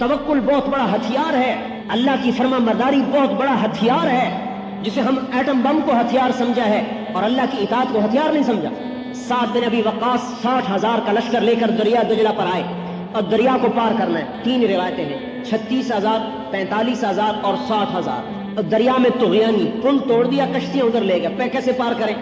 توکل بہت بڑا ہتھیار ہے، اللہ کی فرما برداری بہت بڑا ہتھیار ہے، جسے ہم ایٹم بم کو ہتھیار سمجھا ہے اور اللہ کی اطاعت کو ہتھیار نہیں سمجھا۔ سعد بن ابی وقاص 60,000 کا لشکر لے کر دریا دجلہ پر آئے اور دریا کو پار کرنا ہے۔ 3 روایتیں ہیں، 36,000، 45,000 اور 60,000۔ اور دریا میں طغیانی، پل توڑ دیا، کشتیاں ادھر لے گئے، کیسے پار کریں؟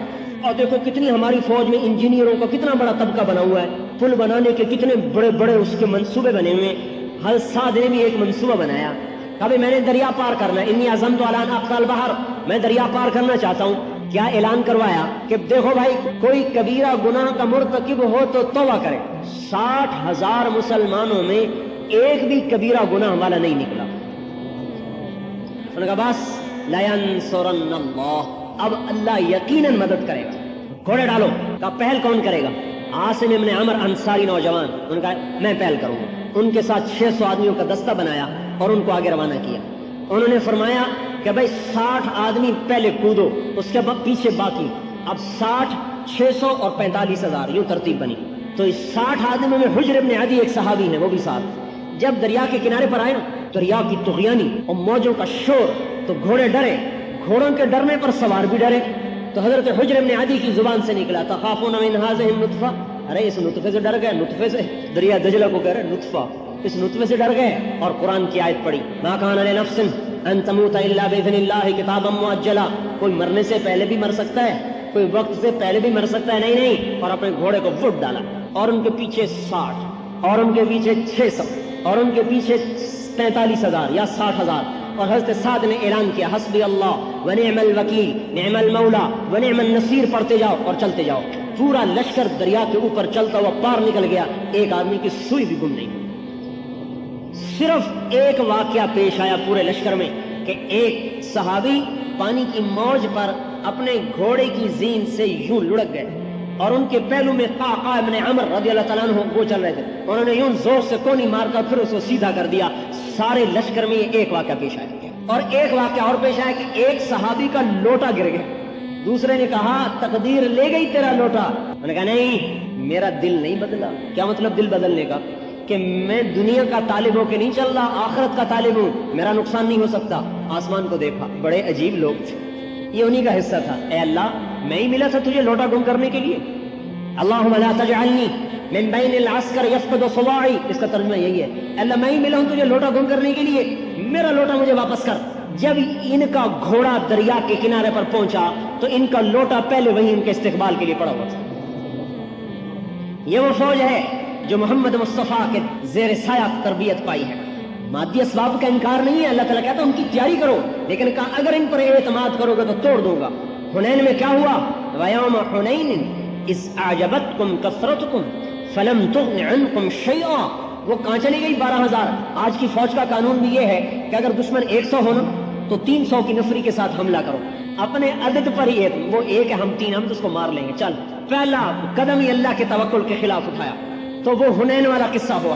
اور دیکھو کتنی ہماری فوج میں انجینئروں کا کتنا بڑا طبقہ بنا ہوا ہے، پل بنانے کے کتنے بڑے بڑے اس کے منصوبے بنے ہوئے ہیں۔ حضرت سعد نے بھی ایک منصوبہ بنایا، کہا میں نے دریا پار کرنا ہے، انی عزمت علی ان اقطع البحر، میں دریا پار کرنا چاہتا ہوں۔ کیا اعلان کروایا کہ دیکھو بھائی کوئی کبیرہ گناہ کا مرتکب ہو تو توبہ کرے۔ 60,000 مسلمانوں میں ایک بھی کبیرہ گناہ والا نہیں نکلا۔ انہوں نے کہا بس لَيَنْصُرَنَّ اللَّهُ، اب اللہ یقیناً مدد کرے گا۔ گھوڑے ڈالو، کہا پہل کون کرے گا؟ عاصم ابن عمر انصاری نوجوان، انہوں نے کہا میں پہل کروں گا۔ ان کے ساتھ 600 آدمیوں کا دستہ بنایا اور ان کو آگے روانہ کیا۔ انہوں نے فرمایا کہ بھائی 60 آدمی پہلے کودو، اس کے بعد پیچھے باقی۔ اب 60، 600 اور 45,000 یوں ترتیب بنی۔ تو اس 60 آدمیوں میں حجر ابن عدی ایک صحابی ہیں، وہ بھی ساتھ۔ جب دریا کے کنارے پر آئے نا، دریا کی طغیانی اور موجوں کا شور، تو گھوڑے ڈرے، گھوڑوں کے ڈرنے پر سوار بھی ڈرے۔ تو حضرت حجر ابن عدی کی زبان سے نکلا تخافون من هذه النطفہ، ارے اس نطفے سے ڈر گئے، نطفے سے، دریا دجلہ کو کہہ رہے نطفہ، اس نطفے سے ڈر گئے۔ اور قرآن کی آیت پڑھی ما کان لنفس ان تموت الا باذن اللہ کتابا مؤجلا، کوئی مرنے سے پہلے بھی مر سکتا ہے، کوئی وقت سے پہلے بھی مر سکتا ہے، نہیں۔ اور اپنے گھوڑے کو وٹ ڈالا اور ان کے پیچھے 60 اور ان کے پیچھے 600 اور ان کے پیچھے 45,000 یا 60,000۔ اور حضرت سعد نے اعلان کیا حسبی اللہ ونعم الوکیل نعم المولا ونعم النصیر، پڑھتے جاؤ اور چلتے جاؤ۔ پورا لشکر دریا کے اوپر چلتا ہوا پار نکل گیا، ایک آدمی کی سوئی بھی گم نہیں۔ صرف ایک واقعہ پیش آیا پورے لشکر میں کہ ایک صحابی پانی کی موج پر اپنے گھوڑے کی زین سے یوں لڑک گئے اور ان کے پہلو میں قعقاع ابن عمر رضی اللہ تعالیٰ عنہ وہ چل رہے تھے، انہوں نے یوں زور سے کونی مار کر پھر اس کو سیدھا کر دیا۔ سارے لشکر میں یہ ایک واقعہ پیش آیا۔ اور ایک واقعہ اور پیش آیا کہ ایک صحابی کا لوٹا گر گیا، دوسرے نے کہا تقدیر لے گئی تیرا لوٹا، انہوں نے کہا نہیں میرا دل نہیں بدلا۔ کیا مطلب دل بدلنے کا؟ کہ میں دنیا کا طالب ہو کے نہیں چل رہا، آخرت کا طالب ہوں، میرا نقصان نہیں ہو سکتا۔ آسمان کو دیکھا، بڑے عجیب لوگ تھے، یہ انہی کا حصہ تھا۔ اے اللہ میں ہی ملا تھا تجھے لوٹا گم کرنے کے لیے، اللہم لا تجعلنی من بین العسکر یفقد صواعی، اس کا ترجمہ یہی ہے، اللہ میں ہی ملا ہوں تجھے لوٹا گم کرنے کے لیے، میرا لوٹا مجھے واپس کر۔ جب ان کا گھوڑا دریا کے کنارے پر پہنچا تو ان کا لوٹا پہلے وہیں ان کے استقبال کے لیے پڑا ہوا تھا۔ یہ وہ فوج ہے جو محمد مصطفیٰ کے زیر سایہ تربیت پائی ہے۔ مادی اسباب کا انکار نہیں ہے، اللہ تعالیٰ کہتا ہے ان کی تیاری کرو، لیکن کہا اگر ان پر اعتماد کرو گے تو توڑ دوں گا۔ حنین میں کیا ہوا؟ وَيَوْمَ حُنَيْنٍ إِذْ أَعْجَبَتْكُمْ كَثْرَتُكُمْ فَلَمْ تُغْنِ عَنْكُمْ شَيْئًا، وہ کہاں چلی گئی 12,000۔ آج کی فوج کا قانون بھی یہ ہے کہ اگر دشمن 100 ہونا تو 300 کی نفری کے ساتھ حملہ کرو، اپنے عدد پر ہی وہ ایک ہے، ہم 3 ہم تو اس کو مار لیں گے، چل۔ پہلا قدم ہی اللہ کے توکل کے خلاف اٹھایا تو وہ حنین والا قصہ ہوا۔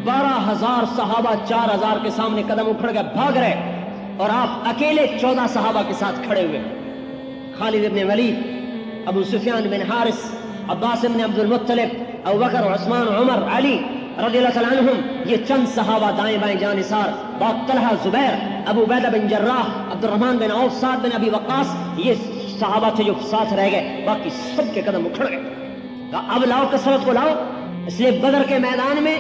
12,000 صحابہ 4,000 کے سامنے قدم اٹھ گئے، بھاگ رہے، اور آپ اکیلے 14 صحابہ کے ساتھ کھڑے ہوئے۔ خالد بن ولید، ابو سفیان بن حارث، عباس بن عبد المطلب، ابو بکر، عثمان، عمر، علی رضی اللہ تعالیٰ عنہم، یہ چند صحابہ دائیں بائیں جانثار، بعد طلحہ، زبیر، ابو عبیدہ بن جراح، عبد الرحمن بن عوف، سعد بن ابی وقاص، یہ صحابہ تھے جو ساتھ رہ گئے، باقی سب کے قدم اکھڑ گئے۔ کہا اب لاؤ کثرت کو لاؤ۔ اس لیے بدر کے میدان میں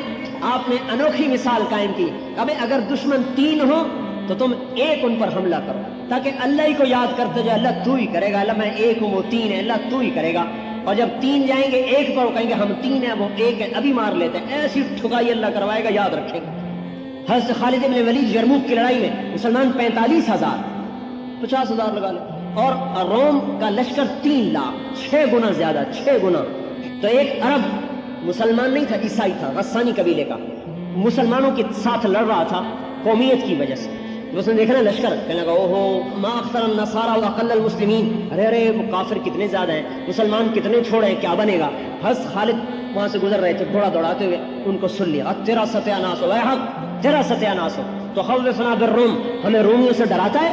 آپ نے انوکھی مثال قائم کی، کہ اگر دشمن 3 ہو تو تم ایک ان پر حملہ کرو، تاکہ اللہ ہی کو یاد کرتے جائے، اللہ تو ہی کرے گا، اللہ میں 1 ہوں وہ 3 ہے، اللہ تو ہی کرے گا۔ اور جب 3 جائیں گے 1 پر، کہیں گے ہم 3 ہیں وہ 1 ہے، ابھی مار لیتے ہیں، ایسی ٹھکائی اللہ کروائے گا، یاد رکھیں گے۔ حضرت خالد بن ولید یرموک کی لڑائی میں مسلمان 45,000، 50,000 لگا لیں، اور روم کا لشکر 3 لاکھ، 6 گنا زیادہ، 6 گنا۔ تو ایک عرب مسلمان نہیں تھا، عیسائی تھا، غسانی قبیلے کا، مسلمانوں کے ساتھ لڑ رہا تھا قومیت کی وجہ سے۔ اس نے دیکھا نا لشکر، کہنے لگا اوہو ما اکثر النصارى واقل المسلمین، ارے وہ کافر کتنے زیادہ ہیں، مسلمان کتنے چھوڑے، کیا بنے گا۔ حضرت خالد وہاں سے گزر رہے تھے گھوڑا دوڑاتے ہوئے، ان کو سن لیا، تیرا ستیہ ناس ہو، اے حق تیرا ستیہ ناس ہو، تو خوفنا بالروم، ہمیں رومیوں سے ڈراتا ہے،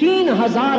3000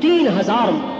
3000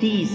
30।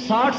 60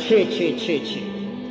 6।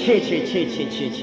6।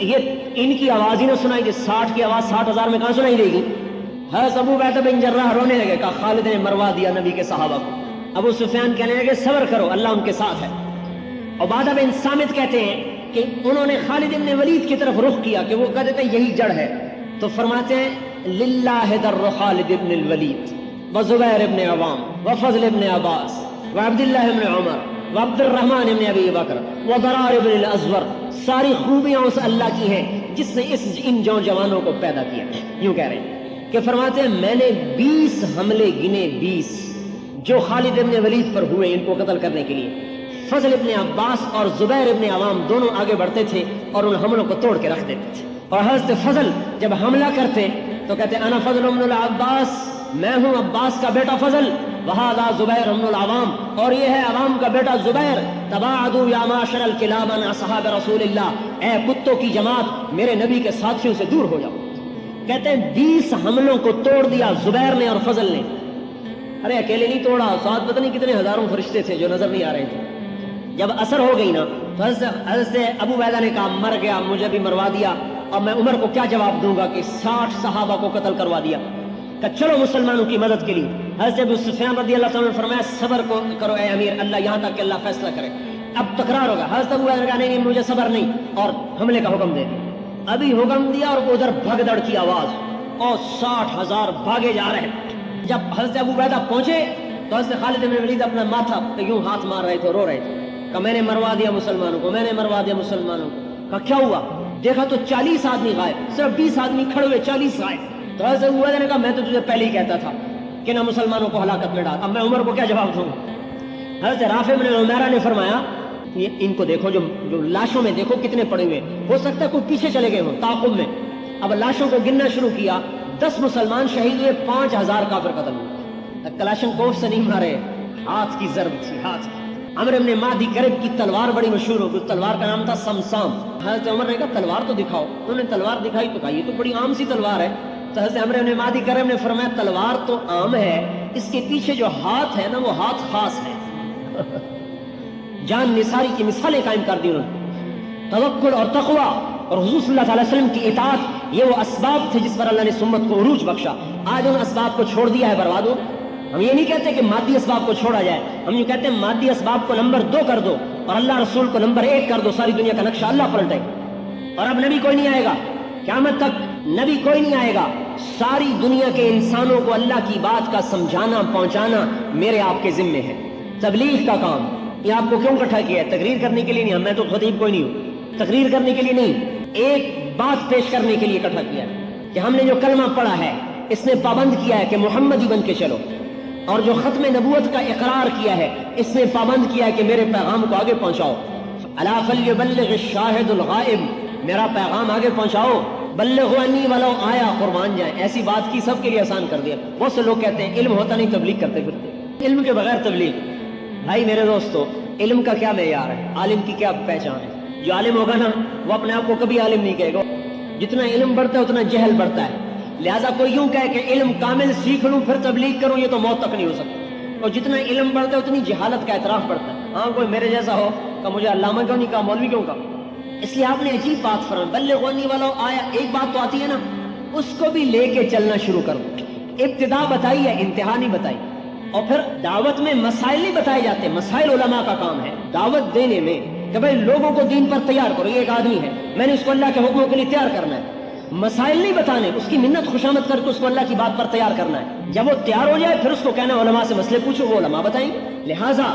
یہ ان کی آواز ہی نہ سنائی دے، 60 کی آواز 60,000 میں کہاں سنائی دے گی؟ حضرت ابو عبیدہ بن جراح رونے لگے، کہا خالد نے مروا دیا نبی کے صحابہ کو۔ ابو سفیان کہنے لگے صبر کرو، اللہ ان کے ساتھ ہے۔ عبادہ بن صامت کہتے ہیں کہ انہوں نے خالد بن ولید کی طرف رخ کیا کہ وہ کہتے تھے یہی جڑ ہے، تو فرماتے ہیں للہ در خالد بن الولید وزبیر ابن عوام وفضل ابن عباس وعبداللہ ابن عمر وعبد الرحمن ابن ابی بکر وضرار ابن الازور، ساری خوبیاں اس اللہ کی ہیں جس نے ان جوانوں کو پیدا کیا۔ یوں کہہ رہے ہیں کہ فرماتے ہیں میں نے 20 حملے گنے، 20 جو خالد ابن ولید پر ہوئے ان کو قتل کرنے کے لیے۔ فضل ابن عباس اور زبیر ابن عوام دونوں آگے بڑھتے تھے اور ان حملوں کو توڑ کے رکھ دیتے تھے، اور حضرت فضل جب حملہ کرتے تو کہتے انا فضل ابن العباس، میں ہوں عباس کا بیٹا فضل، وہذا زبیر ابن العوام، اور یہ ہے عوام کا بیٹا زبیر، تباعدوا یا معاشر الکلاب عن اصحاب رسول اللہ، اے کتوں کی جماعت میرے نبی کے ساتھیوں سے دور ہو جاؤ۔ کہتے ہیں 20 حملوں کو توڑ دیا زبیر نے اور فضل نے۔ ارے اکیلے نہیں توڑا، ساتھ پتہ نہیں کتنے ہزاروں فرشتے تھے جو نظر نہیں آ رہے تھے۔ جب اثر ہو گئی نا تو حضرت ابو عبیدہ نے کہا مر گیا، مجھے بھی مروا دیا، اب میں عمر کو کیا جواب دوں گا کہ 60 صحابہ کو قتل کروا دیا۔ کہ چلو مسلمانوں کی مدد کے لیے۔ حضرت ابو سفیان رضی اللہ تعالیٰ نے فرمایا صبر کرو اے امیر، اللہ یہاں تک کہ اللہ فیصلہ کرے۔ اب تکرار ہوگا، حضرت ابو عبیدہ نے کہا نہیں مجھے صبر نہیں، اور حملے کا حکم دے دیا۔ ابھی حکم دیا اور ادھر بھگدڑ کی آواز اور 60,000 بھاگے جا رہے ہیں۔ جب حضرت ابو عبیدہ پہنچے تو حضرت خالد بن ولید اپنا ماتھا یوں ہاتھ مار رہے تھے، رو رہے تھے کہ میں نے مروا دیا مسلمانوں کو، میں نے مروا دیا مسلمانوں کو۔ کہا کیا ہوا؟ دیکھا تو 40 آدمی غائب، صرف 20 آدمی کھڑے ہوئے، 40 غائب۔ تو حضرت ابو عبیدہ نے کہا میں تو تجھے پہلے ہی کہتا تھا کہ نہ مسلمانوں کو ہلاکت میں ڈال، اب میں عمر کو کیا جواب دوں؟ حضرت رافع بن عمیرہ نے فرمایا یہ ان کو دیکھو، جو لاشوں میں دیکھو کتنے پڑے ہوئے، ہو سکتا ہے کوئی پیچھے چلے گئے ہوں تعاقب میں۔ اب لاشوں کو گننا شروع کیا، 10 مسلمان شہید ہوئے، 5000 کافر قتل ہوئے۔ کلاشن کوف سے نہیں مارے، ہاتھ کی ضرب تھی، ہاتھ کی۔ عمرو بن مہدی کرب کی تلوار بڑی مشہور ہو گئی، تلوار کا نام تھا سمسام۔ حضرت عمر نے کہا تلوار تو دکھاؤ، انہوں نے تلوار دکھائی تو کہا یہ تو بڑی عام سی تلوار ہے۔ تو حضرت عمرو بن مہدی کرب نے فرمایا تلوار تو عام ہے، اس کے پیچھے جو ہاتھ ہے نا وہ ہاتھ خاص ہے۔ جان نثاری کی مثالیں قائم کر دی انہوں نے۔ توکل اور تقوی اور حضور صلی اللہ علیہ وسلم کی اطاعت، یہ وہ اسباب تھے جس پر اللہ نے سمت کو عروج بخشا۔ آج ان اسباب کو چھوڑ دیا ہے، برباد ہو۔ ہم یہ نہیں کہتے کہ مادی اسباب کو چھوڑا جائے، ہم یہ کہتے ہیں مادی اسباب کو نمبر 2 کر دو اور اللہ رسول کو نمبر 1 کر دو، ساری دنیا کا نقشہ اللہ پلٹے۔ اور اب نبی کوئی نہیں آئے گا، قیامت تک نبی کوئی نہیں آئے گا، ساری دنیا کے انسانوں کو اللہ کی بات کا سمجھانا پہنچانا میرے آپ کے ذمے ہے۔ تبلیغ کا کام یہ آپ کو کیوں اکٹھا کیا ہے؟ تقریر کرنے کے لیے نہیں، میں تو خطیب کوئی نہیں ہوں، تقریر کرنے کے لیے نہیں، ایک بات پیش کرنے کے لیے اکٹھا کیا ہے کہ ہم نے جو کلمہ پڑھا ہے اس نے پابند کیا ہے کہ محمدی بن کے چلو، اور جو ختم نبوت کا اقرار کیا ہے اس نے پابند کیا ہے کہ میرے پیغام کو آگے پہنچاؤ۔ الا فلیبلغ الشاہد الغائب، میرا پیغام آگے پہنچاؤ۔ بلغوا انی ولو آیا، قربان جائیں۔ ایسی بات کی سب کے لیے آسان کر دیا۔ بہت سے لوگ کہتے ہیں علم ہوتا نہیں تبلیغ کرتے پھرتے، علم کے بغیر تبلیغ۔ بھائی میرے دوستو، علم کا کیا معیار ہے؟ عالم کی کیا پہچان ہے؟ جو عالم ہوگا نا وہ اپنے آپ کو کبھی عالم نہیں کہے گا۔ جتنا علم بڑھتا ہے اتنا جہل بڑھتا ہے، لہذا کوئی یوں کہے کہ علم کامل سیکھ لوں پھر تبلیغ کروں، یہ تو موت تک نہیں ہو سکتا۔ اور جتنا علم بڑھتا ہے اتنی جہالت کا اعتراف بڑھتا ہے۔ ہاں کوئی میرے جیسا ہو کہ مجھے علامہ کیوں نہیں کہا، مولوی کیوں کہا؟ اس لیے آپ نے عجیب بات فرمائی، بلغونی ولو آیا، ایک بات تو آتی ہے نا اس کو بھی لے کے چلنا شروع کر دو۔ ابتدا بتائی ہے، انتہا نہیں بتائی۔ اور پھر دعوت میں مسائل نہیں بتائے جاتے، مسائل علماء کا کام ہے دعوت دینے میں کہ بھائی لوگوں کو دین پر تیار کرو۔ یہ ایک آدمی ہے، میں نے اس کو اللہ کے حکموں کے لیے تیار کرنا ہے، مسائل نہیں بتانے، اس کی منت خوشامد کر کے اس کو اللہ کی بات پر تیار کرنا ہے۔ جب وہ تیار ہو جائے پھر اس کو کہنا علماء سے مسئلے پوچھو، وہ علماء بتائیں گے۔ لہٰذا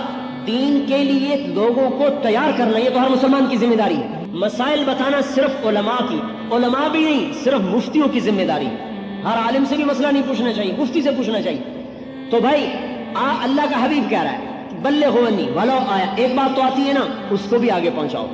دین کے لیے لوگوں کو تیار کرنا یہ تو ہر مسلمان کی ذمہ داری ہے۔ مسائل بتانا صرف علماء کی، علماء بھی نہیں، صرف مفتیوں کی ذمہ داری ہے۔ ہر عالم سے بھی مسئلہ نہیں پوچھنا چاہیے، مفتی سے پوچھنا چاہیے۔ تو بھائی اللہ کا حبیب کہہ رہا ہے بلغونی ولو آیا، ایک بات تو آتی ہے نا اس کو بھی آگے پہنچاؤ۔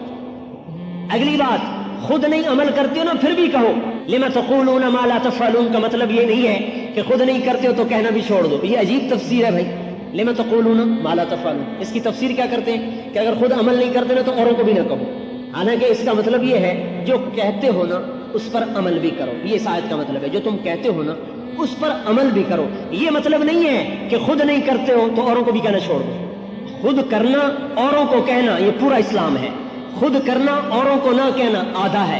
اگلی بات، خود نہیں عمل کرتے ہو نا پھر بھی کہو لما تقولون ما لا تفعلون، کا مطلب یہ نہیں ہے کہ خود نہیں کرتے ہو تو کہنا بھی چھوڑ دو۔ یہ عجیب تفسیر ہے بھائی، لما تقولون ما لا تفعلون، اس کی تفسیر کیا کرتے ہیں کہ اگر خود عمل نہیں کرتے نا تو اوروں کو بھی نہ کہو۔ حالانکہ اس کا مطلب یہ ہے جو کہتے ہو نا اس پر عمل بھی کرو، یہ اس آیت کا مطلب ہے، جو تم کہتے ہو نا اس پر عمل بھی کرو۔ یہ مطلب نہیں ہے کہ خود نہیں کرتے ہو تو اوروں کو بھی کہنا چھوڑ دو۔ خود کرنا اوروں کو کہنا یہ پورا اسلام ہے، خود کرنا اوروں کو نہ کہنا آدھا ہے۔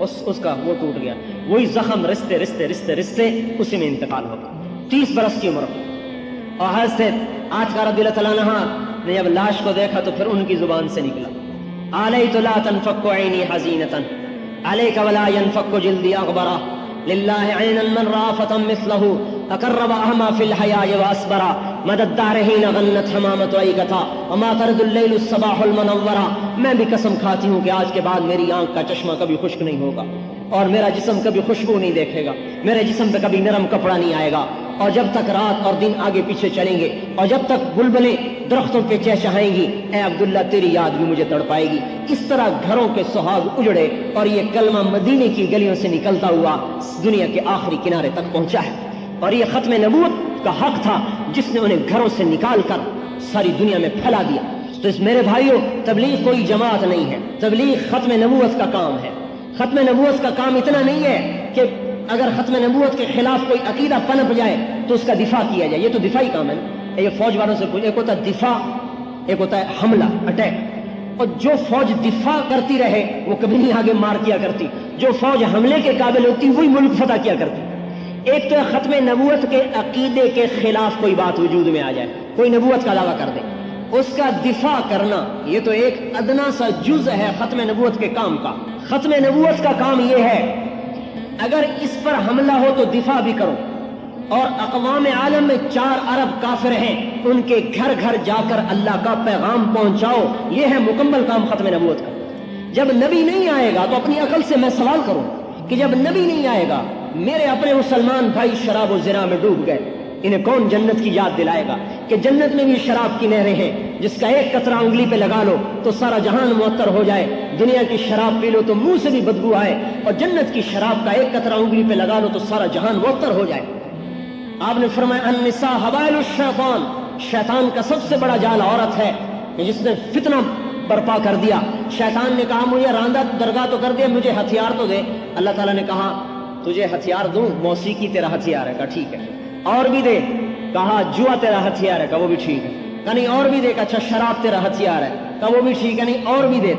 اس کا وہ ٹوٹ گیا، وہی زخم رستے رستے رستے رستے اسی میں انتقال ہوگا، 30 برس کی عمر۔ اور حضرت عاتکہ رضی اللہ تعالیٰ عنہ نے جب لاش کو دیکھا تو پھر ان کی زبان سے نکلا، علیت لا تنفک عینی حزینۃ علیک ولا ینفک جلدی اغبرا للہ عینا من رافتا مثلہ اقرب اہما فی الحیاء واسبرا مد الدہر حین غنت حمامت عیکتا وما ترد اللیل الصباح المنورا۔ میں بھی قسم کھاتی ہوں کہ آج کے بعد میری آنکھ کا چشمہ کبھی خشک نہیں ہوگا، اور میرا جسم کبھی خوشبو نہیں دیکھے گا، میرے جسم پہ کبھی نرم کپڑا نہیں آئے گا، اور جب تک رات اور دن آگے پیچھے چلیں گے اور جب تک بلبلیں درختوں پہ چہچہائیں گی، اے عبداللہ تیری یاد بھی مجھے تڑپائے گی۔ اس طرح گھروں کے سہاگ اجڑے اور یہ کلمہ مدینے کی گلیوں سے نکلتا ہوا دنیا کے آخری کنارے تک پہنچا ہے، اور یہ ختم نبوت کا حق تھا جس نے انہیں گھروں سے نکال کر ساری دنیا میں پھیلا دیا۔ تو اس میرے بھائیوں، تبلیغ کوئی جماعت نہیں ہے، تبلیغ ختم نبوت کا کام ہے۔ ختم نبوت کا کام اتنا نہیں ہے کہ اگر ختم نبوت کے خلاف کوئی عقیدہ پنپ جائے تو اس کا دفاع کیا جائے، یہ تو دفاعی کام ہے نا۔ یہ فوج والوں سے پوچھ، ایک ہوتا ہے دفاع، ایک ہوتا ہے حملہ، اٹیک، اور جو فوج دفاع کرتی رہے وہ کبھی نہیں آگے مار کیا کرتی، جو فوج حملے کے قابل ہوتی وہی ملک فتح کیا کرتی۔ ایک تو ختم نبوت کے عقیدے کے خلاف کوئی بات وجود میں آ جائے، کوئی نبوت کا دعویٰ کر دے، اس کا دفاع کرنا یہ تو ایک ادنا سا جز ہے ختم نبوت کے کام کا۔ ختم نبوت کا کام یہ ہے اگر اس پر حملہ ہو تو دفاع بھی کرو، اور اقوام عالم میں 4 ارب کافر ہیں، ان کے گھر گھر جا کر اللہ کا پیغام پہنچاؤ، یہ ہے مکمل کام ختم نبوت کا۔ جب نبی نہیں آئے گا تو اپنی عقل سے میں سوال کروں کہ جب نبی نہیں آئے گا، میرے اپنے مسلمان بھائی شراب و زنا میں ڈوب گئے، انہیں کون جنت کی یاد دلائے گا کہ جنت میں بھی شراب کی نہریں ہیں، جس کا ایک قطرہ انگلی پہ لگا لو تو سارا جہان معطر ہو جائے، دنیا کی شراب پی لو تو منہ سے بھی بدبو آئے، اور جنت کی شراب کا ایک قطرہ انگلی پہ لگا لو تو سارا جہان معطر ہو جائے۔ آپ نے فرمایا النساء حبائل الشیطان، شیطان کا سب سے بڑا جال عورت ہے جس نے فتنہ برپا کر دیا۔ شیطان نے کہا مجھے راندہ درگاہ تو کر دیا، مجھے ہتھیار تو دے۔ اللہ تعالیٰ نے کہا تجھے ہتھیار دوں، موسیقی تیرا ہتھیار ہے، کہا ٹھیک ہے۔ اور بھی دے، کہا جوا تیرا ہتھیار ہے، کہا وہ بھی ٹھیک ہے۔ کہا نہیں اور بھی دے، کہا اچھا شراب تیرا ہتھیار ہے، کہا وہ بھی ٹھیک ہے، نہیں اور بھی دے۔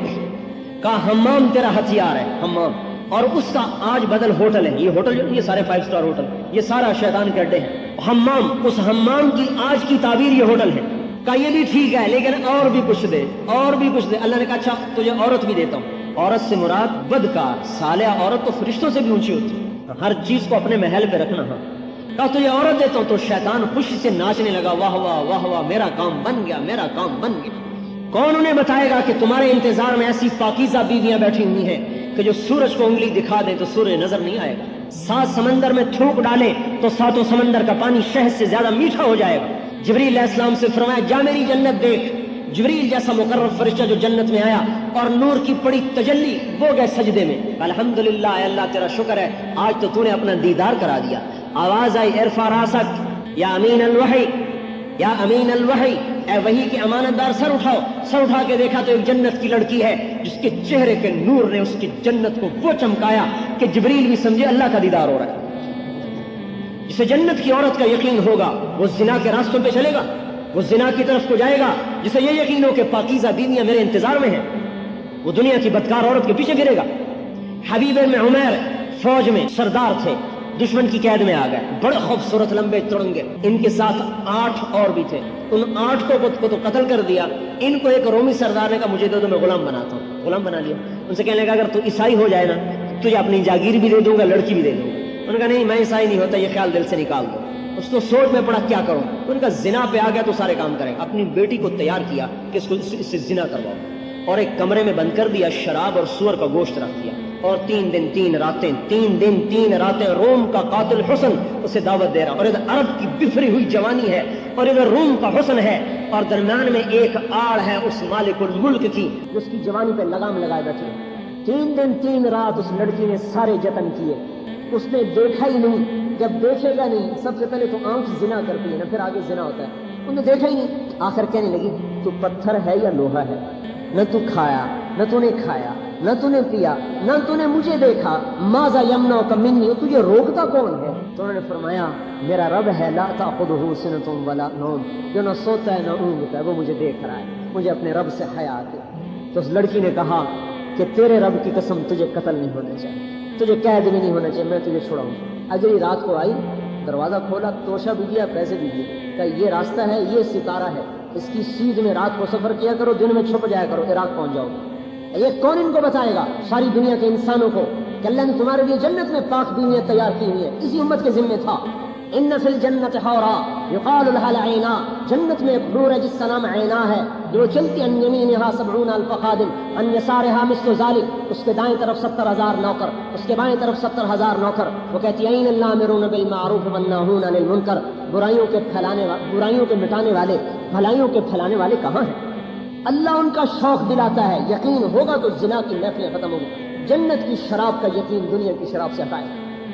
کہا حمام تیرا ہتھیار ہے، حمام، اور اس کا آج بدل ہوٹل ہے، یہ ہوٹل جو یہ سارے 5 اسٹار ہوٹل، یہ سارا شیطان کے اڈے ہیں۔ حمام، اس حمام کی آج کی تعبیر یہ ہوٹل ہے۔ کہا یہ بھی ٹھیک ہے لیکن اور بھی کچھ دے، اور بھی کچھ دے۔ اللہ نے کہا اچھا تجھے عورت بھی دیتا ہوں۔ عورت سے مراد بدکار صالحہ عورت تو فرشتوں سے بھی اونچی ہوتی ہے، ہر چیز کو اپنے محل پہ رکھنا۔ ہاں کہا تجھے عورت دیتا ہوں، تو شیطان خوشی سے ناچنے لگا، واہ واہ واہ واہ، میرا کام بن گیا، میرا کام بن گیا۔ کون انہیں بتائے گا کہ تمہارے انتظار میں ایسی پاکیزہ بیویاں بیٹھی ہوئی ہیں کہ جو سورج کو انگلی دکھا دیں تو سورج نظر نہیں آئے گا، 7 سمندر میں تھوک ڈالے تو 7 سمندر کا پانی شہد سے زیادہ میٹھا ہو جائے گا۔ جبریل علیہ السلام سے فرمایا جا میری جنت دیکھ۔ جبریل جیسا مقرب فرشتہ جو جنت میں آیا اور نور کی بڑی تجلی، وہ گئے سجدے میں، الحمدللہ اے اللہ تیرا شکر ہے آج تو نے اپنا دیدار کرا دیا۔ آواز آئی ارفع راسک یا امین الوحی، یا امین الوحی، اے وحی کی امانت دار سر اٹھاؤ۔ سر اٹھا کے دیکھا تو ایک جنت کی لڑکی ہے جس کے چہرے کے نور نے اس کی جنت کو وہ چمکایا کہ جبریل بھی سمجھے اللہ کا دیدار ہو رہا ہے۔ جسے جنت کی عورت کا یقین ہوگا وہ زنا کے راستوں پہ چلے گا، وہ زنا کی طرف کو جائے گا۔ جسے یہ یقین ہو کہ پاکیزہ بیویاں میرے انتظار میں ہیں، وہ دنیا کی بدکار عورت کے پیچھے گرے گا۔ حبیب بن عمیر فوج میں سردار تھے، دشمن کی قید میں آ گئے، بڑے خوبصورت لمبے ترنگے، ان کے ساتھ 8 اور بھی تھے، ان 8 کو تو قتل کر دیا۔ ان کو ایک رومی سردار نے کہا مجھے دے دو میں غلام بناتا ہوں، غلام بنا لیا۔ ان سے کہنے لگا اگر تو عیسائی ہو جائے نا تجھے اپنی جاگیر بھی دے دوں گا، لڑکی بھی دے دوں گا۔ ان کا نہیں میں عیسائی نہیں ہوتا، یہ خیال دل سے نکال دو۔ اس کو سوچ میں پڑا کیا کروں، ان کا زنا پہ آ گیا تو سارے کام کرے گا۔ اپنی بیٹی کو تیار کیا کہ اس سے زنا کرواؤ، اور ایک کمرے میں بند کر دیا، شراب اور سور کا گوشت رکھ دیا، اور 3 دن 3 راتیں روم کا قاتل حسن اسے دعوت دے رہا، اور ادھر عرب کی بفری ہوئی جوانی ہے اور ادھر روم کا حسن ہے، اور درمیان میں ایک آڑ ہے اس مالک الملک کی جو اس کی جوانی پہ لگام لگائے بیٹھے۔ 3 دن 3 رات اس لڑکی نے سارے جتن کیے، اس نے دیکھا ہی نہیں۔ جب دیکھے گا نہیں، سب سے پہلے تو آنکھ زنا کرتی ہے نا، پھر آگے زنا ہوتا ہے۔ انہوں نے دیکھا ہی نہیں، آخر کہنے لگی تو پتھر ہے یا لوہا ہے؟ نہ تو کھایا، نہ تو نے کھایا، نہ تو نے پیا، نہ تو نے مجھے دیکھا، ماذا یمنعک منی، تجھے روکتا کون ہے؟ تو انہوں نے فرمایا میرا رب ہے لا تأخذہ سنۃ ولا نوم، جو نہ سوتا ہے نہ اونگتا ہے، وہ مجھے دیکھ رہا ہے، مجھے اپنے رب سے حیا آتی۔ تو اس لڑکی نے کہا کہ تیرے رب کی قسم تجھے قتل نہیں ہونا چاہیے، تجھے قید بھی نہیں ہونا چاہیے، میں تجھے چھڑاؤں۔ اجلی رات کو آئی، دروازہ کھولا، توشہ بھی دیا، پیسے بھی دیے، کہ یہ راستہ ہے، یہ ستارہ ہے، اس کی سیدھ میں رات کو سفر کیا کرو، دن میں چھپ جایا کرو، عراق پہنچ جاؤ۔ یہ کون ان کو بتائے گا؟ ساری دنیا کے انسانوں کو کہ اللہ نے تمہارے لیے جنت میں پاک بینیاں تیار کی ہوئی ہیں، اسی امت کے ذمہ تھا۔ ان فی الجنت حورا یقال لها العینا، جنت میں ایک حور ہے جس کا نام عینا ہے، جو چلتی عن یمینها 70,000 خادم عن یسارها مثل ذلك، اس کے دائیں طرف 70,000 نوکر، اس کے بائیں طرف 70,000 نوکر۔ وہ کہتی عین الامرون بالمعروف والناہون عن المنکر، برائیوں کے مٹانے والے، بھلائیوں کے پھیلانے والے کہاں ہیں؟ اللہ ان کا شوق دلاتا ہے، یقین ہوگا تو زنا کی محفلیں ختم ہوگی، جنت کی شراب کا یقین دنیا کی شراب سے ہٹائے۔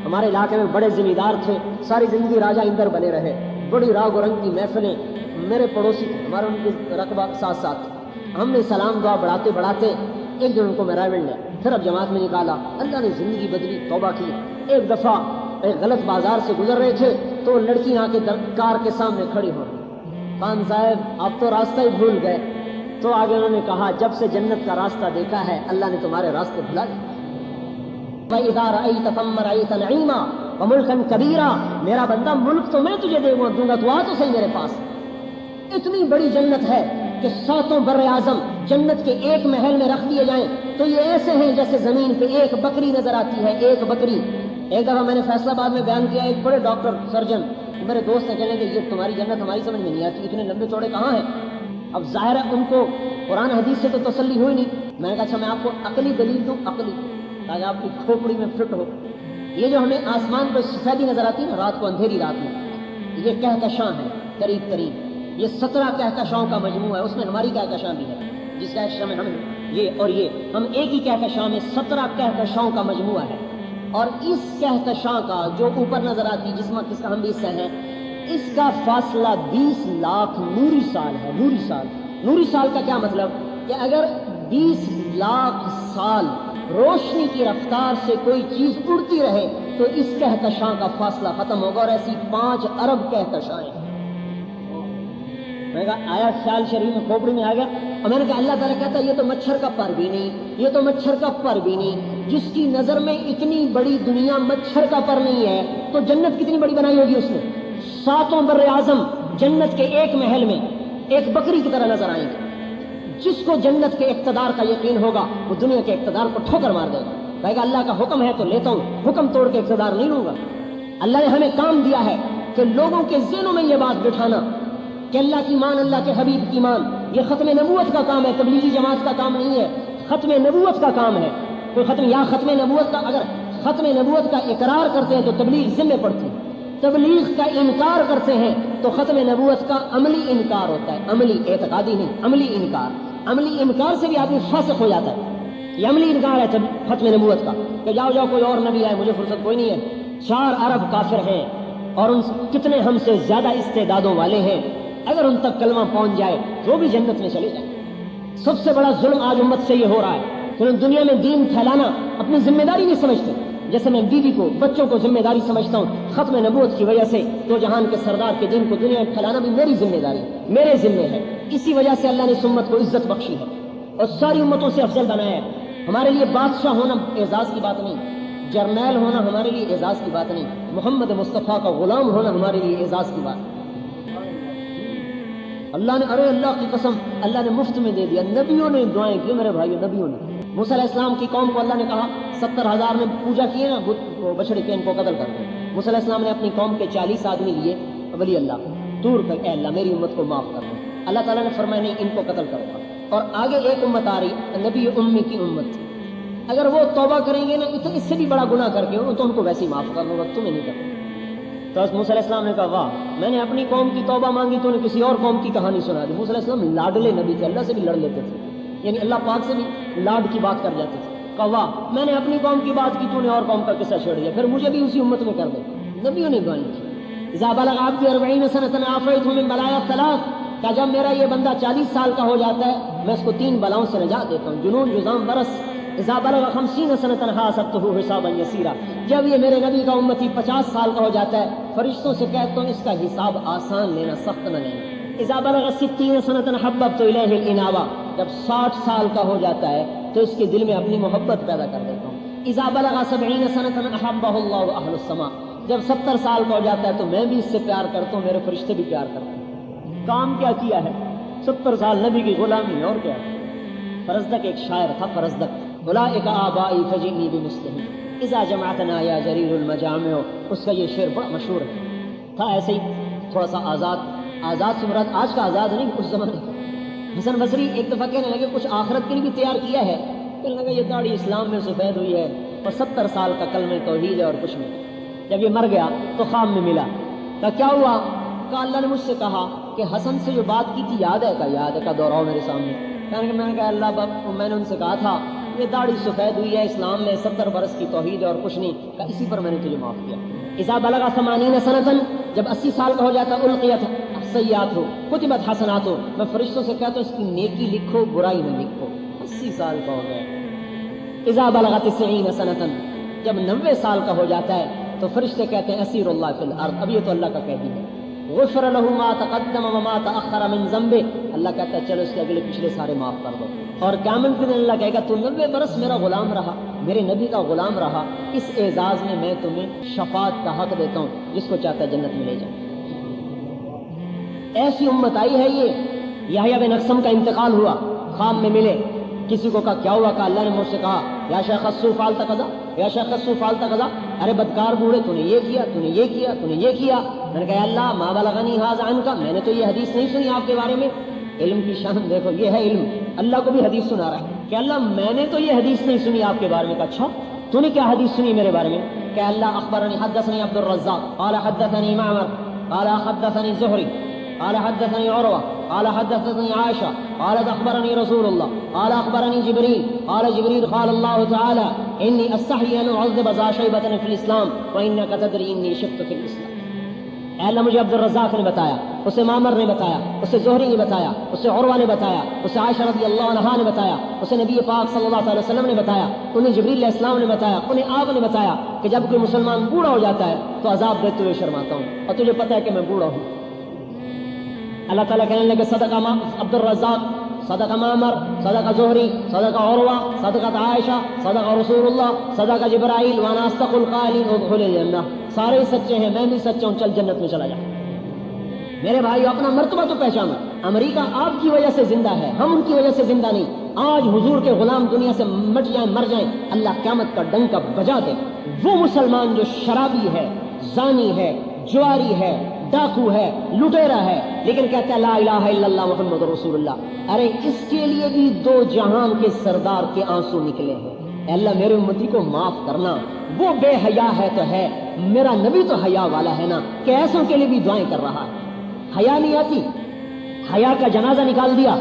ہمارے علاقے میں بڑے ذمہ دار تھے، ساری زندگی راجہ اندر بنے رہے، بڑی راگ و رنگ کی محفلیں، میرے پڑوسی تھے، ہمارا ان کے رقبہ ساتھ ساتھ تھا۔ ہم نے سلام دعا بڑھاتے ایک دن ان کو میراوینڈ لیا، پھر اب جماعت میں نکالا، اللہ نے زندگی بدلی، توبہ کی۔ ایک دفعہ ایک غلط بازار سے گزر رہے تھے تو لڑکی آ کے کار کے سامنے کھڑی ہو، خان صاحب آپ تو راستہ ہی بھول گئے۔ تو آگے انہوں نے کہا جب سے جنت کا راستہ دیکھا ہے اللہ نے تمہارے راستے بھلا دیے۔ وَإِذَا رَأَيْتَ ثَمَّ رَأَيْتَ نَعِيمًا وَمُلْكًا كَبِيرًا، میرا بندہ ملک تو میں تجھے دوں گا، تو آ تو صحیح میرے پاس۔ اتنی بڑی جنت ہے کہ 7 بر اعظم جنت کے ایک محل میں رکھ دیے جائیں تو یہ ایسے ہیں جیسے زمین پہ ایک بکری نظر آتی ہے، ایک بکری۔ ایک دفعہ میں نے فیصل آباد میں بیان کیا، ایک بڑے ڈاکٹر سرجن میرے دوست نے کہنے کہ یہ تمہاری جنت ہماری سمجھ میں نہیں آتی، اتنے لمبے چوڑے کہاں ہیں؟ اب ظاہر ہے ان کو قرآن حدیث سے تو تسلی ہوئی نہیں۔ میں نے کہا اچھا میں آپ کو عقلی دلیل دوں، عقلی، تاکہ آپ کی کھوپڑی میں فٹ ہو۔ یہ جو ہمیں آسمان پہ سفیدی نظر آتی ہے نا رات کو، اندھیری رات میں، یہ کہکشاں ہے قریب، یہ 17 کہکشاؤں کا مجموعہ ہے، اس میں ہماری کہکشاں بھی ہے، جس کہکشاں میں ہم یہ اور یہ، ہم ایک ہی کہکشاں میں 17 کہکشاؤں کا مجموعہ ہے۔ اور اس کہکشاں کا جو اوپر نظر آتی جسم کس کا ہم بھی حصہ ہیں، اس کا فاصلہ 20 لاکھ نوری سال ہے۔ نوری سال کا کیا مطلب کہ اگر 20 لاکھ سال روشنی کی رفتار سے کوئی چیز اڑتی رہے تو اس کہکشاں کا فاصلہ ختم ہوگا، اور ایسی 5 ارب کہکشائیں۔ میں نے کہا آیا خیال شریف میں کھوپڑی میں آ گیا، اور میں نے کہا اللہ تعالیٰ کہتا ہے یہ تو مچھر کا پر بھی نہیں، یہ تو مچھر کا پر بھی نہیں۔ جس کی نظر میں اتنی بڑی دنیا مچھر کا پر نہیں ہے تو جنت کتنی بڑی بنائی ہوگی اس نے؟ 7 بر اعظم جنت کے ایک محل میں ایک بکری کی طرح نظر آئیں گے۔ جس کو جنت کے اقتدار کا یقین ہوگا وہ دنیا کے اقتدار کو ٹھوکر مار دے گا، کہے گا اللہ کا حکم ہے تو لیتا ہوں، حکم توڑ کے اقتدار نہیں لوں گا۔ اللہ نے ہمیں کام دیا ہے کہ لوگوں کے ذہنوں میں یہ بات بٹھانا کہ اللہ کی مان، اللہ کے حبیب کی مان، یہ ختم نبوت کا کام ہے، تبلیغی جماعت کا کام نہیں ہے، ختم نبوت کا کام ہے۔ کوئی ختم نبوت کا، اگر ختم نبوت کا اقرار کرتے ہیں تو تبلیغ ذمہ پڑتی ہے، تبلیغ کا انکار کرتے ہیں تو ختم نبوت کا عملی انکار ہوتا ہے، عملی، اعتقادی نہیں، عملی انکار۔ عملی انکار سے بھی آدمی فاسق ہو جاتا ہے، یہ عملی انکار ہے ختم نبوت کا، کہ جاؤ کوئی اور نبی آئے، مجھے فرصت کوئی نہیں ہے۔ 4 ارب کافر ہیں اور ان کتنے ہم سے زیادہ استعدادوں والے ہیں، اگر ان تک کلمہ پہنچ جائے وہ بھی جنت میں چلے جائیں۔ سب سے بڑا ظلم آج امت سے یہ ہو رہا ہے کہ دنیا میں دین پھیلانا اپنی ذمہ داری نہیں سمجھتے، جیسے میں بیوی کو، بچوں کو ذمہ داری سمجھتا ہوں، ختم نبوت کی وجہ سے دو جہان کے سردار کے دین کو دنیا میں پھیلانا بھی میری ذمہ داری، میرے ذمہ ہے۔ اسی وجہ سے اللہ نے اس امت کو عزت بخشی ہے اور ساری امتوں سے افضل بنایا ہے۔ ہمارے لیے بادشاہ ہونا اعزاز کی بات نہیں، جرنیل ہونا ہمارے لیے اعزاز کی بات نہیں، محمد مصطفیٰ کا غلام ہونا ہمارے لیے اعزاز کی بات ہے۔ اللہ نے، ارے اللہ کی قسم، اللہ نے مفت میں دے دیا۔ نبیوں نے دعائیں کی میرے بھائیو، نبیوں نے۔ موسیٰ علیہ السلام کی قوم کو اللہ نے کہا 70,000 نے پوجا کیے نا بچڑے کے، ان کو قتل کر دو۔ موسیٰ علیہ السلام نے اپنی قوم کے 40 آدمی لیے، ولی اللہ دور کر، اے اللہ میری امت کو معاف کر دو۔ اللہ تعالیٰ نے فرمایا نہیں، ان کو قتل کرو گا۔ اور آگے ایک امت آ رہی، نبی امی کی امت تھی، اگر وہ توبہ کریں گے نا اس سے بھی بڑا گناہ کر کے تو ان کو ویسے ہی معاف کر دوں گا، تمہیں نہیں کروں۔ تو موسیٰ علیہ السلام نے کہا واہ، میں نے اپنی قوم کی توبہ مانگی تو نے کسی اور قوم کی کہانی سنا دی۔ موسیٰ علیہ السلام لاڈلے نبی تھے، اللہ سے بھی لڑ لیتے تھے، یعنی اللہ پاک سے بھی لاڈ کی بات کر جاتے تھے۔ کہا واہ، میں نے اپنی قوم کی بات کی تو نے اور قوم کا قصہ چھیڑ دیا، پھر مجھے بھی اسی امت میں کر دے۔ نبیوں نے دعائیں کی۔ اذا بلغ عبدی 40 سنة عافیتہ من بلایا 3، کہ جب میرا یہ بندہ 40 سال کا ہو جاتا ہے میں اس کو 3 بلاؤں سے نجات دیتا ہوں، جنون، جذام، برس۔ اذا بلغ 50 سنة حاسبته حسابا یسیرا، جب یہ میرے نبی کا امتی 50 سال کا ہو جاتا ہے فرشتوں سے کہتا ہوں اس کا حساب آسان لینا، سخت نہ لینا۔ اذا بلغ 60 سنة حببت الیہ الانابہ، جب 60 سال کا ہو جاتا ہے تو اس کے دل میں اپنی محبت پیدا کر دیتا ہوں. اذا بلغ 70 سنة احبه الله اهل السماء، جب 70 سال کا ہو جاتا ہے تو میں بھی اس سے پیار کرتا ہوں، میرے فرشتے بھی پیار کرتے ہیں. کام کیا کیا ہے؟ 70 سال نبی کی غلامی ہے، اور کیا ہے. فرزدق ایک شاعر تھا، فرزدق. اولئک آبائی فجئنی بمثلہم اذا جمعتنا یا جریر المجامع، اس کا یہ شعر بڑا مشہور تھا. ایسے ہی تھوڑا سا آزاد سے مراد آج کا آزاد نہیں، اس زمانے کا. حسن بصری ایک دفعہ کہنے لگے کچھ آخرت کے لیے بھی تیار کیا ہے. کہنے لگا یہ داڑھی اسلام میں سفید ہوئی ہے اور 70 سال کا کلمہ توحید ہے اور کچھ نہیں. جب یہ مر گیا تو خواب میں ملا. کہا کیا ہوا؟ کہا اللہ نے مجھ سے کہا کہ حسن سے جو بات کی تھی یاد ہے؟ کہا یاد ہے. کہا دوہراؤ میرے سامنے. میں نے کہا اللہ میں نے ان سے کہا تھا یہ داڑھی سفید ہوئی ہے اسلام میں، 70 برس کی توحید ہے اور کچھ نہیں. کہا اسی پر میں نے تجھے معاف کیا. اذا بلغ 80 سنة، جب 80 سال کا ہو جاتا ہے، القیت سیئات ہو کتبت حسنات ہو، میں فرشتوں سے کہتا ہوں اس کی نیکی لکھو برائی نہ لکھو. 80 سال کا ہو گیا. اذا بلغ 90 سنة، جب 90 سال کا ہو جاتا ہے تو فرشتے کہتے ہیں اسیر اللہ فی الارض، اب یہ تو اللہ کا قیدی ہے. غفر له ما تقدم وما تأخر من ذنبه، اللہ کہتا ہے چلو اس کے اگلے پچھلے سارے معاف کر دو. اور قیامت کے دن اللہ کہے گا تو 90 برس میرا غلام رہا، میرے نبی کا غلام رہا، اس اعزاز میں تمہیں شفاعت کا حق دیتا ہوں، جس کو چاہتا ہے جنت میں لے جاؤں. ایسی امت آئی ہے. یہ یحییٰ بن اقسم کا انتقال ہوا، خواب میں ملے. کسی کو کہا کیا ہوا؟ کہا اللہ نے مجھ سے کہا یا شیخ السو فعلت کذا، یا شیخ السو فعلت کذا، ارے بدکار بوڑھے تو نے یہ کیا، تو نے یہ کیا، تو نے یہ کیا. میں نے کہا اللہ ما بلغنی ھذا عنک، میں نے تو یہ حدیث نہیں سنی آپ کے بارے میں. علم کی شان دیکھو، یہ ہے علم. اللہ کو بھی حدیث سنا رہا ہے کہ اللہ میں نے تو یہ حدیث نہیں سنی آپ کے بارے میں. کہا اچھا تو نے کیا حدیث سنی میرے بارے میں؟ کہ اللہ اخبرنی حدثنی عبد الرزاق قال حدثني معمر قال حدثني زهري قال حدثني عروة قال حدثني عائشة قالت أخبرني رسول الله قال أخبرني جبريل قال جبريل قال الله تعالى إني أستحي أن أعذب ذا شيبة في الإسلام وإنك تدري إني شبت في الإسلام. اے اللہ مجھے عبد الرزاق نے بتایا، اسے معمر نے بتایا، اسے زہری نے بتایا، اسے عروہ نے بتایا، اسے عائشہ رضی اللہ عنہا نے بتایا، اسے نبی پاک صلی اللہ علیہ وسلم نے بتایا، انہیں جبریل علیہ السلام نے بتایا، انہیں آپ نے بتایا کہ جب کوئی مسلمان بوڑھا ہو جاتا ہے تو عذاب دیتے ہوئے شرماتا ہوں، اور تجھے پتہ ہے کہ میں بوڑھا ہوں. اللہ تعالیٰ کہنے لگے صدق عبد الرزاق، صدق معمر، صدق زہری، صدق عروہ، صدقت عائشہ، صدق رسول اللہ، صدق جبرائیل، وانا اصدق القائلین ادخل الجنہ. سارے سچے ہیں، میں بھی سچا ہوں، چل جنت میں چلا جا. میرے بھائی اپنا مرتبہ تو پہچانو. امریکہ آپ کی وجہ سے زندہ ہے، ہم ان کی وجہ سے زندہ نہیں. آج حضور کے غلام دنیا سے مٹ جائیں مر جائیں، اللہ قیامت کا ڈنکا بجا دے. وہ مسلمان جو شرابی ہے، زانی ہے، جواری ہے، ڈاکو ہے، لٹیرا ہے، لیکن کہتا ہے لا الہ الا اللہ محمد رسول اللہ. ارے اس کے لیے بھی 2 جہان کے سردار کے آنسو نکلے ہیں. اے اللہ میرے امتی کو معاف کرنا. وہ بے حیا ہے تو ہے، میرا نبی تو حیا والا ہے نا، کہ ایسوں کے لیے بھی دعائیں کر رہا ہے. حیا نہیں آتی، حیا کا جنازہ نکال دیا.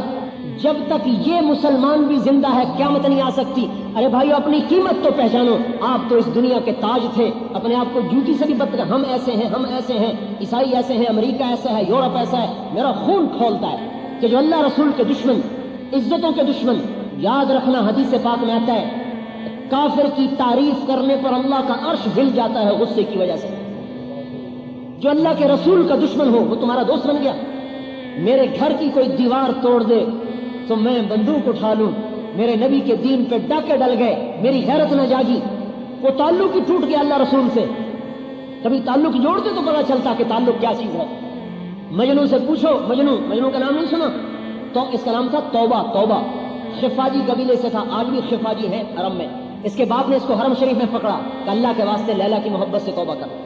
جب تک یہ مسلمان بھی زندہ ہے قیامت نہیں آ سکتی. ارے بھائی اپنی قیمت تو پہچانو. آپ تو اس دنیا کے تاج تھے، اپنے آپ کو جوتی سے بھی بدتر. ہم ایسے ہیں، ہم ایسے ہیں، عیسائی ایسے ہیں، امریکہ ایسا ہے، یورپ ایسا ہے. میرا خون کھولتا ہے کہ جو اللہ رسول کے دشمن، عزتوں کے دشمن، یاد رکھنا حدیث پاک میں آتا ہے کافر کی تعریف کرنے پر اللہ کا عرش ہل جاتا ہے غصے کی وجہ سے. جو اللہ کے رسول کا دشمن ہو وہ تمہارا دوست بن گیا. میرے گھر کی کوئی دیوار توڑ دے تو میں بندوق اٹھا لوں. میرے نبی کے دین پہ ڈاکے ڈل گئے، میری غیرت نہ جاگی. وہ تعلق ہی ٹوٹ گیا اللہ رسول سے. کبھی تعلق جوڑتے تو پتا چلتا کہ تعلق کیا چیز ہے. مجنوں سے پوچھو، مجنوں کا نام نہیں سنا؟ تو اس کا نام تھا توبہ. خفاجی قبیلے سے تھا، آج بھی خفاجی ہے حرم میں. اس کے باپ نے اس کو حرم شریف میں پکڑا کہ اللہ کے واسطے لیلا کی محبت سے توبہ کر.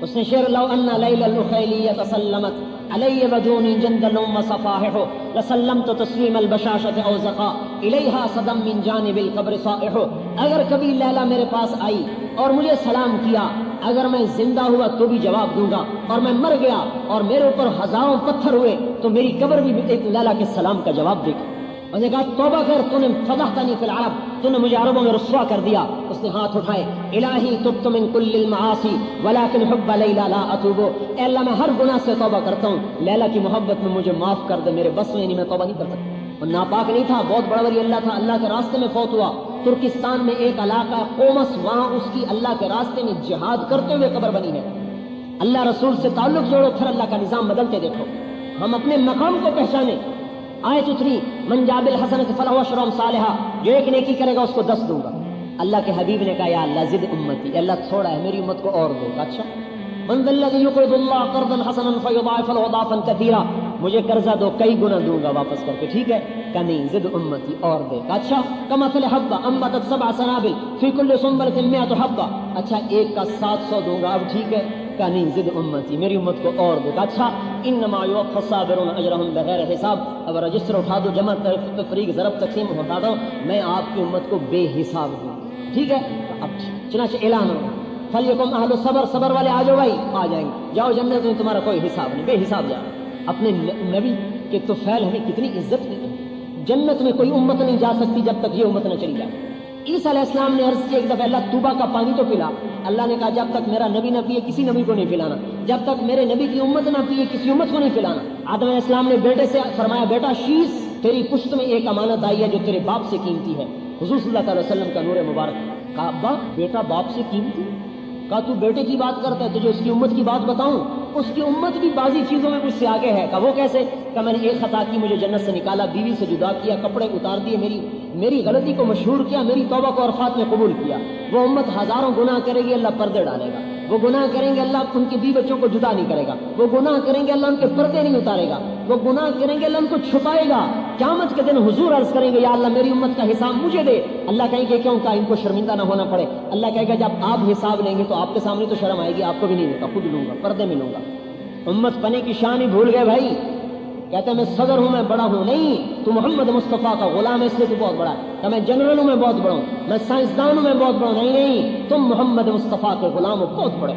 اس نے شعر لو ان لیل النخیلیۃ تسلمت علی بدون جندل وصفاحح لسلمت تسلیم البشاشۃ او زقا الیہا صدم من جانب القبر صائح. اگر کبھی لیلا میرے پاس آئی اور مجھے سلام کیا، اگر میں زندہ ہوا تو بھی جواب دوں گا، اور میں مر گیا اور میرے اوپر ہزاروں پتھر ہوئے تو میری قبر بھی ایک لیلا کے سلام کا جواب دے گا. اس نے کہا توبہ کر، تو نے فضحتنی فی العرب، تو نے مجھے عربوں میں رسوا کر دیا. اس نے ہاتھ اٹھائے، الہی تبت من کل المعاصی ولکن حب لیلا لا اتوب. اے اللہ میں ہر گناہ سے توبہ کرتا ہوں، لیلا کی محبت میں مجھے معاف کر دے. میرے بس میں نہیں، میں توبہ نہیں کر سکتا. اور ناپاک نہیں تھا، بہت بڑا ولی اللہ تھا، اللہ کے راستے میں فوت ہوا. ترکستان میں ایک علاقہ قومس، وہاں اس کی اللہ کے راستے میں جہاد کرتے ہوئے قبر بنی ہے. اللہ رسول سے تعلق جوڑو، پھر اللہ کا نظام بدلتے دیکھو. ہم اپنے مقام کو پہچانیں. آیت اتری من جاء بالحسنۃ فلہ عشر امثالھا، جو ایک نیکی کرے گا اس کو 10 دوں گا۔ اللہ کے حبیب نے کہا یا اللہ زد امتی، اللہ تھوڑا ہے میری امت کو اور دو۔ اچھا من ذا الذی یقرض اللہ قرضا حسنا فیضاعف له اضعافا کثیرا، مجھے قرضہ دو کئی گنا دوں گا واپس کر کے، ٹھیک ہے؟ کہ نہیں زد امتی اور دے۔ اچھا کمثل حبہ انبتت 7 سنابل فی کل سنبلۃ 100 حبہ، اچھا ایک کا 700 دوں گا، اب ٹھیک ہے؟ کہ نہیں زد امتی میری امت کو اور دے۔ اچھا انما یوفی الصابرون اجرهم بغیر حساب، اب رجسٹر اٹھا دو، جمع تفریق ضرب تقسیم اٹھا دو، میں آپ کی امت کو بے حساب دوں، ٹھیک ہے؟ اب چنانچہ اعلان ہو فلیکم اہل الصبر، صبر والے آ جاؤ بھائی، آ جائیں گے، جاؤ جنت میں، تمہارا کوئی حساب نہیں، بے حساب جاؤ۔ اپنے نبی کے تو فعل ہمیں کتنی عزت دی، جنت میں کوئی امت نہیں جا سکتی جب تک یہ امت نہ چلی جائے۔ عیسیٰ علیہ السلام نے عرض کی ایک دفعہ اللہ توبہ کا پانی تو پلا، اللہ نے کہا جب تک میرا نبی نہ پیے کسی نبی کو نہیں پلانا، جب تک میرے نبی کی امت نہ پیے کسی امت کو نہیں پلانا۔ آدم علیہ السلام نے بیٹے سے فرمایا بیٹا شیش، تیری پشت میں ایک امانت آئی ہے جو تیرے باپ سے قیمتی ہے، حضور صلی اللہ علیہ وسلم کا نور مبارک۔ کہا ابا بیٹا باپ سے قیمتی؟ کہا تو بیٹے کی بات کرتا ہے، تجھے اس کی امت کی بات بتاؤں؟ اس کی امت بھی بعضی چیزوں میں مجھ سے آگے ہے۔ کہا وہ کیسے؟ کہ میں نے ایک خطا کی، مجھے جنت سے نکالا، بیوی سے جدا کیا، کپڑے اتار دیے، میری غلطی کو مشہور کیا، میری توبہ کو عرفات میں قبول کیا۔ وہ امت ہزاروں گناہ کرے گی، اللہ پردے ڈالے گا، وہ گناہ کریں گے اللہ ان کے بیوی بچوں کو جدا نہیں کرے گا، وہ گناہ کریں گے اللہ ان کے پردے نہیں اتارے گا، وہ گناہ کریں گے اللہ ان کو چھپائے گا۔ قیامت کے دن حضور عرض کریں گے یا اللہ میری امت کا حساب مجھے دے۔ اللہ کہیں گے کیوں؟ کہ ان کو شرمندہ نہ ہونا پڑے۔ اللہ کہے گا جب آپ حساب لیں گے تو آپ کے سامنے تو شرم آئے گی، آپ کو بھی نہیں ہوگا، خود لوں گا، پردے میں لوں گا۔ امت بنے کی شان ہی بھول گئے بھائی، کہتے ہیں میں صدر ہوں، میں بڑا ہوں، نہیں، تو محمد مصطفیٰ کا غلام ہے اس لیے تو بہت بڑا ہے۔ کہ میں جنرل ہوں، میں بہت بڑا ہوں، میں سائنسدان ہوں، میں بہت بڑا ہوں، نہیں، تم محمد مصطفیٰ کے غلام ہو، بہت بڑے۔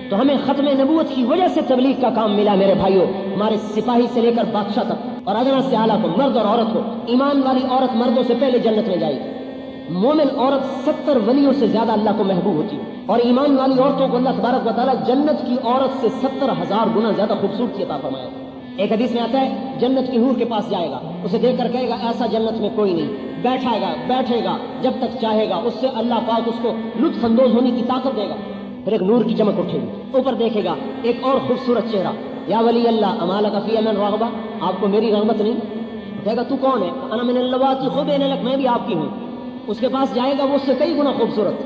تو ہمیں ختم نبوت کی وجہ سے تبلیغ کا کام ملا میرے بھائیوں، ہمارے سپاہی سے لے کر بادشاہ تک اور ادنا سے اعلیٰ کو، مرد اور عورت کو۔ ایمان والی عورت مردوں سے پہلے جنت میں جائے گی، مومن عورت 70 ولیوں سے زیادہ اللہ کو محبوب ہوتی ہے، اور ایمان والی عورتوں کو اللہ تبارک و تعالیٰ جنت کی عورت سے 70,000 گنا زیادہ خوبصورتی عطا فرمایا۔ ایک حدیث میں آتا ہے جنت کی حور کے پاس جائے گا، اسے دیکھ کر کہے گا ایسا جنت میں کوئی نہیں، بیٹھے گا جب تک چاہے گا، اس سے اللہ پاک اس کو لطف اندوز ہونے کی طاقت دے گا۔ پھر ایک نور کی چمک اٹھے گی، اوپر دیکھے گا ایک اور خوبصورت چہرہ، یا ولی اللہ اما لک فی من رغبہ، آپ کو میری رغبت نہیں؟ کہے گا تو کون ہے؟ انا من اللواتی خبین لک، میں بھی آپ کی ہوں۔ اس کے پاس جائے گا، وہ اس سے کئی گنا خوبصورت،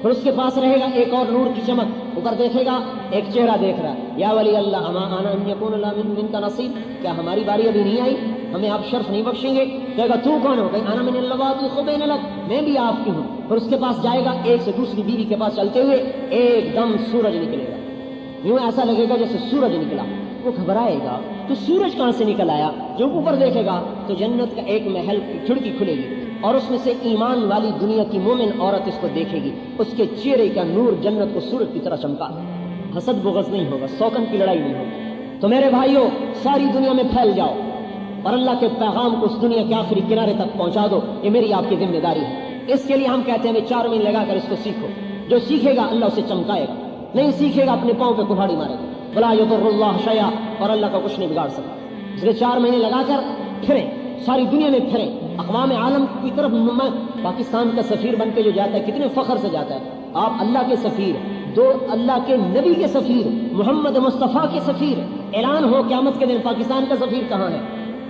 پھر اس کے پاس رہے گا ایک اور نور کی چمک، اوپر دیکھے گا ایک چہرہ دیکھ رہا ہے، یا ولی اللہ اما انا ان یکون لنا منک نصیب، کیا ہماری باری ابھی نہیں آئی، ہمیں آپ شرف نہیں بخشیں گے؟ کہے گا تو کون ہو؟ کہ انا من اللواتی خبین لک، میں بھی آپ کی ہوں۔ پھر اس کے پاس جائے گا، ایک سے دوسری بیوی کے پاس چلتے ہوئے ایک دم سورج نکلے گا، یوں ایسا لگے گا جیسے سورج نکلا، وہ گھبرائے گا تو سورج کہاں سے نکل آیا؟ جب اوپر دیکھے گا تو جنت کا ایک محل کی کھڑکی کھلے گی، اور اس میں سے ایمان والی دنیا کی مومن عورت اس کو دیکھے گی، اس کے چہرے کا نور جنت کو سورج کی طرح چمکا، حسد بغض نہیں ہوگا، سوکن کی لڑائی نہیں ہوگی۔ تو میرے بھائیوں ساری دنیا میں پھیل جاؤ اور اللہ کے پیغام کو اس دنیا کے آخری کنارے تک پہنچا دو، یہ میری آپ کی ذمہ داری ہے۔ اس کے لیے ہم کہتے ہیں 4 مہینے لگا کر اس کو سیکھو، جو سیکھے گا اللہ اسے چمکائے گا، نہیں سیکھے گا اپنے پاؤں پہ کلہاڑی مارے گا، ولا یضر اللہ شیئا، اور اللہ کا کچھ نہیں بگاڑ سکتا۔ اس لیے 4 مہینے لگا کر پھریں، ساری دنیا میں پھریں، اقوام عالم کی طرف۔ پاکستان کا سفیر بن کے جو جاتا ہے کتنے فخر سے جاتا ہے، آپ اللہ کے سفیر، اللہ کے نبی کے سفیر، محمد مصطفیٰ کے سفیر۔ اعلان ہو قیامت کے دن پاکستان کا سفیر کہاں ہے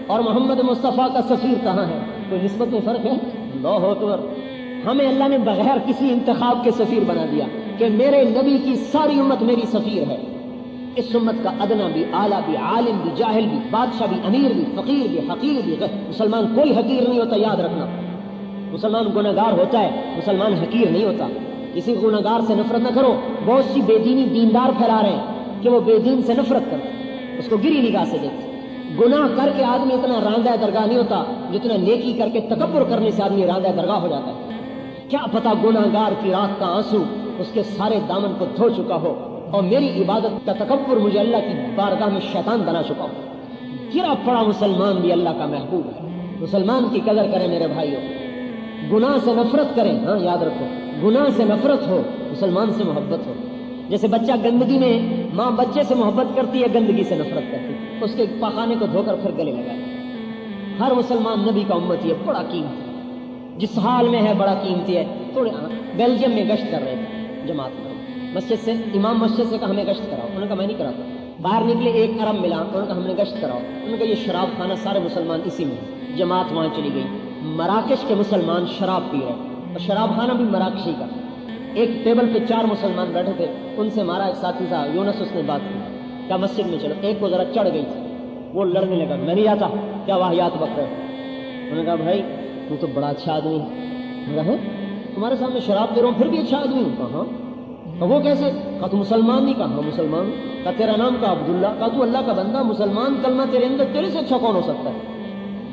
اور محمد مصطفیٰ کا سفیر کہاں ہے، کوئی نسبت میں فرق ہے؟ اللہ اکبر۔ ہمیں اللہ نے بغیر کسی انتخاب کے سفیر بنا دیا کہ میرے نبی کی ساری امت میری سفیر ہے۔ اس امت کا ادنا بھی، اعلیٰ بھی، عالم بھی، جاہل بھی، بادشاہ بھی، امیر بھی، فقیر بھی، حقیر بھی، مسلمان کوئی حقیر نہیں ہوتا، یاد رکھنا۔ مسلمان گنہگار ہوتا ہے، مسلمان حقیر نہیں ہوتا۔ کسی گنہگار سے نفرت نہ کرو، بہت سی بے دینی دیندار پھیلا رہے ہیں کہ وہ بے دین سے نفرت کرتے، اس کو گری نگاہ سے دیکھتے۔ گناہ کر کے آدمی اتنا راندہ درگاہ نہیں ہوتا جتنا نیکی کر کے تکبر کرنے سے آدمی راندہ درگاہ ہو جاتا ہے۔ کیا پتا گناہگار کی رات کا آنسو اس کے سارے دامن کو دھو چکا ہو اور میری عبادت کا تکبر مجھے اللہ کی بارگاہ میں شیطان بنا چکا ہو۔ گرا پڑا مسلمان بھی اللہ کا محبوب ہے۔ مسلمان کی قدر کریں میرے بھائیوں، گناہ سے نفرت کریں، ہاں یاد رکھو، گناہ سے نفرت ہو، مسلمان سے محبت ہو۔ جیسے بچہ گندگی میں ماں بچے سے محبت کرتی ہے، گندگی سے نفرت کرتی ہے، اس کے پاخانے کو دھو کر پھر گلے لگائے۔ ہر مسلمان نبی کا امتی ہے، بڑا قیمتی ہے، جس حال میں ہے بڑا قیمتی ہے۔ تھوڑے بیلجیم میں گشت کر رہے تھے جماعت میں، مسجد سے امام مسجد سے کہا ہمیں گشت کراؤ، انہوں نے کہا میں نہیں کراتا، باہر نکلے، ایک عرب ملا، انہوں نے کہا ہم نے گشت کراؤ، انہوں نے کہا یہ شراب خانہ سارے مسلمان اسی میں ہیں۔ جماعت وہاں چلی گئی، مراکش کے مسلمان شراب پی رہے اور شراب خانہ بھی مراکشی کا۔ ایک ٹیبل پہ 4 مسلمان بیٹھے تھے، ان سے ہمارا ایک ساتھی تھا یونس، اس نے بات کی، کیا مسجد میں چلو، ایک کو ذرا چڑھ گئی تھی، وہ لڑنے لگا، میں نہیں جاتا، کیا واہیات بک رہے ہو۔ انہوں نے کہا بھائی تو تو بڑا اچھا آدمی ہے، تمہارے سامنے شراب دے رہا ہوں پھر بھی اچھا آدمی ہوں۔ کہا کہ وہ کیسے؟ کہا تو مسلمان نہیں؟ کہا ہاں مسلمان۔ کہا تیرا نام کا عبداللہ؟ کہا تو اللہ کا بندہ مسلمان، کلمہ تیرے اندر، تیرے سے اچھا کون ہو سکتا ہے؟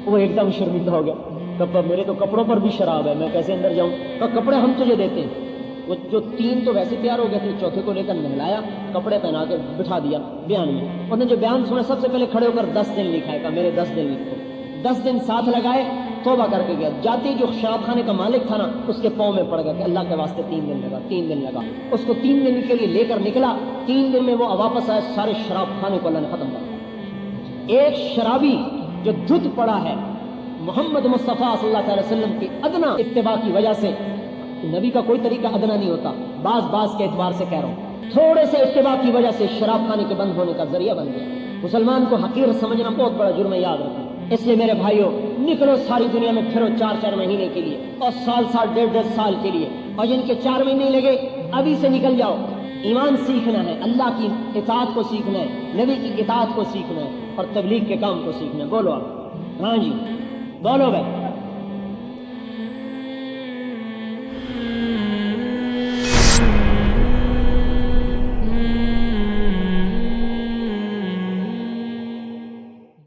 وہ ایک دم شرمندہ ہو گیا، کہ میرے تو کپڑوں پر بھی شراب ہے، میں کیسے اندر جاؤں؟ کہا کپڑے ہم تجھے دیتے ہیں۔ وہ جو 3 تو ویسے تیار ہو گئے تھے، چوتھے کو لے کر نہلایا، کپڑے پہنا کے بٹھا دیا بیان میں۔ انہوں نے جو بیان سنا سب سے پہلے کھڑے ہو کر 10 دن لکھائے، کہا میرے 10 دن لکھو۔ 10 دن ساتھ لگائے، توبہ کر کے گیا، جاتے جو شراب خانے کا مالک تھا نا، اس کے پاؤں میں پڑ گیا کہ اللہ کے واسطے 3 دن لگا، 3 دن لگا۔ اس کو 3 دن کے لیے لے کر نکلا، 3 دن میں وہ واپس آئے، سارے شراب خانے کو اللہ نے ختم کر دیا۔ ایک شرابی جو دھت پڑا ہے محمد مصطفیٰ صلی اللہ علیہ وسلم کی ادنا اتباع کی وجہ سے، نبی کا کوئی طریقہ ادنا نہیں ہوتا، بعض کے اعتبار سے کہہ رہا ہوں، تھوڑے سے اتباع کی وجہ سے شراب خانے کے بند ہونے کا ذریعہ بن گیا۔ مسلمان کو حقیر سمجھنا بہت بڑا جرم ہے، یاد رکھیں۔ اس لیے میرے بھائیوں، نکلو ساری دنیا میں پھرو 4 مہینے کے لیے، اور سال 1.5 سال کے لیے، اور جن کے 4 مہینے لگے ابھی سے نکل جاؤ۔ ایمان سیکھنا ہے، اللہ کی اطاعت کو سیکھنا ہے، نبی کی اطاعت کو سیکھنا ہے، اور تبلیغ کے کام کو سیکھنا ہے۔ بولو آپ، ہاں جی بولو بھائی۔